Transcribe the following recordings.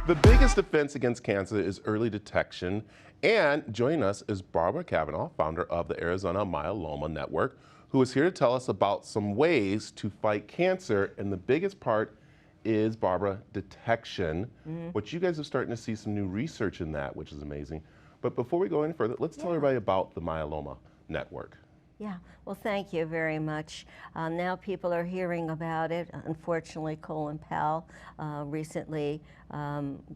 The biggest defense against cancer is early detection. And joining us is Barbara Cavanaugh, founder of the Arizona Myeloma Network, who is here to tell us about some ways to fight cancer. And the biggest part is, Barbara, detection, which you guys are starting to see some new research in that, which is amazing. But before we go any further, let's tell everybody about the Myeloma Network. Yeah, well, thank you very much. Now people are hearing about it. Unfortunately, Colin Powell recently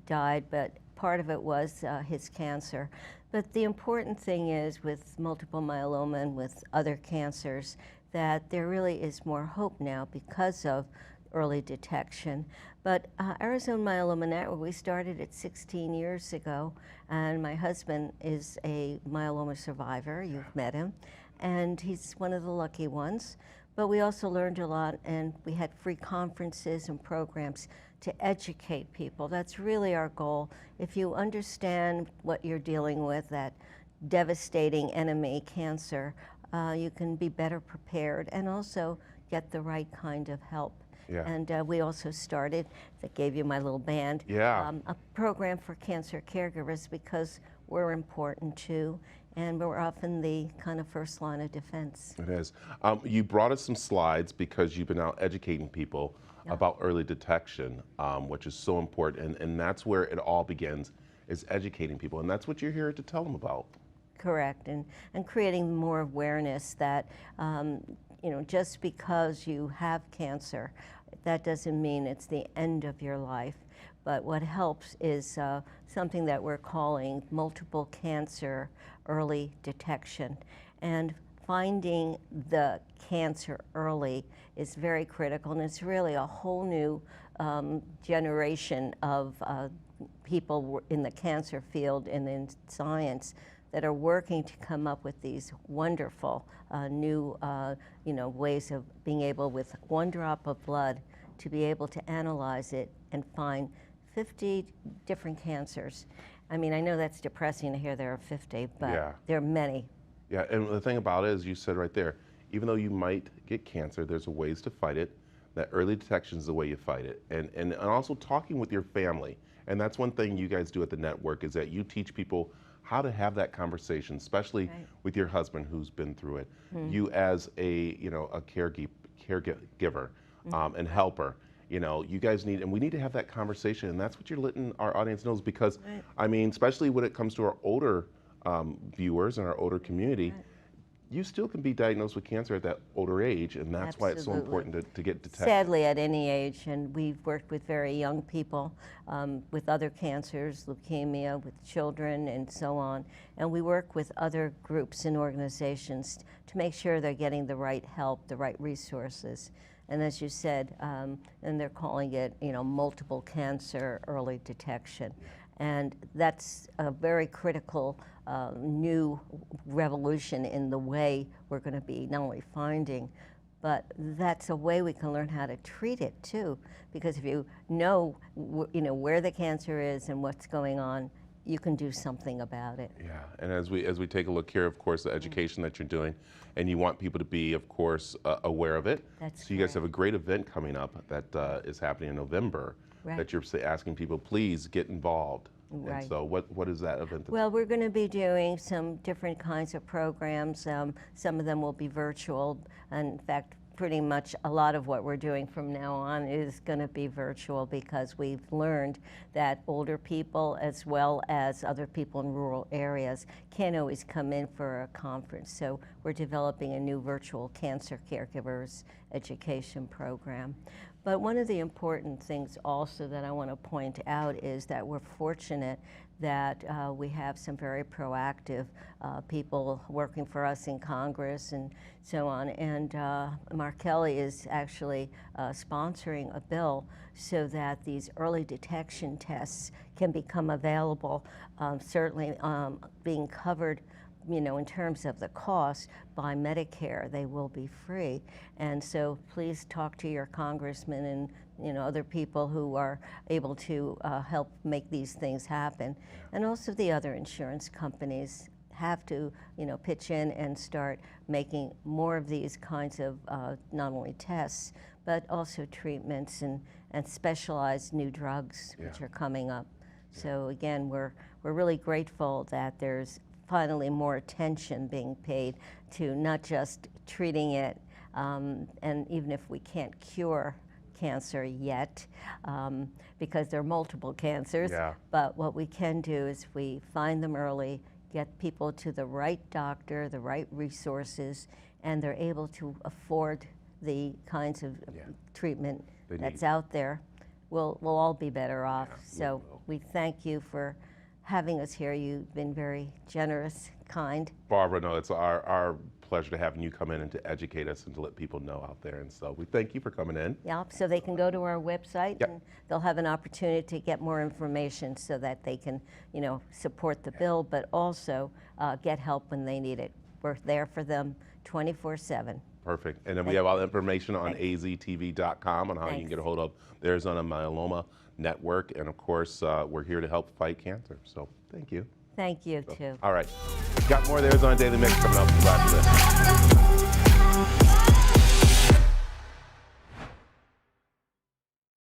died, but part of it was his cancer. But the important thing is with multiple myeloma and with other cancers that there really is more hope now because of early detection. But Arizona Myeloma Network, we started it 16 years ago, and my husband is a myeloma survivor. You've met him. And he's one of the lucky ones. But we also learned a lot, and we had free conferences and programs to educate people. That's really our goal. If you understand what you're dealing with, that devastating enemy, cancer, you can be better prepared and also get the right kind of help. Yeah. And we also started, that gave you my little band, a program for cancer caregivers because we're important too. And we're often the kind of first line of defense. It is. You brought us some slides because you've been out educating people about early detection, which is so important. And that's where it all begins, is educating people. And that's what you're here to tell them about. Correct. And creating more awareness that, you know, just because you have cancer, that doesn't mean it's the end of your life. But what helps is something that we're calling multiple cancer early detection. And finding the cancer early is very critical, and it's really a whole new generation of people in the cancer field and in science that are working to come up with these wonderful new ways of being able, with one drop of blood, to be able to analyze it and find 50 different cancers. I mean, I know that's depressing to hear there are 50, but there are many. Yeah, and the thing about it is, you said right there, even though you might get cancer, there's ways to fight it. That early detection is the way you fight it. And also talking with your family. And that's one thing you guys do at the network, is that you teach people how to have that conversation, especially with your husband who's been through it. You as a caregiver and helper. You know, you guys need, and we need to have that conversation, and that's what you're letting our audience know, because, I mean, especially when it comes to our older viewers and our older community, you still can be diagnosed with cancer at that older age, and that's why it's so important to get detected. Sadly, at any age, and we've worked with very young people with other cancers, leukemia, with children, and so on. And we work with other groups and organizations to make sure they're getting the right help, the right resources. And as you said, and they're calling it, you know, multiple cancer early detection. And that's a very critical new revolution in the way we're going to be not only finding, but that's a way we can learn how to treat it too. Because if you know, where the cancer is and what's going on, you can do something about it. Yeah, and as we take a look here, of course, the education that you're doing, and you want people to be, of course, aware of it. That's so you guys have a great event coming up that is happening in November, that you're asking people, please get involved. And so what is that event? Well, we're going to be doing some different kinds of programs. Some of them will be virtual. And in fact, pretty much a lot of what we're doing from now on is going to be virtual, because we've learned that older people as well as other people in rural areas can't always come in for a conference. So we're developing a new virtual cancer caregivers education program. But one of the important things also that I want to point out is that we're fortunate that we have some very proactive people working for us in Congress and so on. And Mark Kelly is actually sponsoring a bill so that these early detection tests can become available, certainly being covered, you know, in terms of the cost by Medicare. They will be free. And so please talk to your congressman and, you know, other people who are able to help make these things happen. And also the other insurance companies have to, you know, pitch in and start making more of these kinds of not only tests, but also treatments and specialized new drugs which are coming up. So again, we're really grateful that there's finally more attention being paid to not just treating it, and even if we can't cure cancer yet, because there are multiple cancers, Yeah. but what we can do is we find them early, get people to the right doctor, the right resources, and they're able to afford the kinds of treatment They that's need. out there, we'll all be better off. Yeah, we So will. we thank you for having us here. You've been very generous, kind. Barbara, no, it's our pleasure to having you come in and to educate us and to let people know out there. And so we thank you for coming in. Yeah, so they can go to our website Yep. and they'll have an opportunity to get more information so that they can, support the bill, but also get help when they need it. We're there for them 24/7. Perfect. And then we Thank have all the information on Thanks. aztv.com on how you can Thanks. get a hold of the Arizona Myeloma Network. And of course, we're here to help fight cancer. So thank you. Thank you, too. All right. Got more of the Arizona Daily Mix coming up right after this.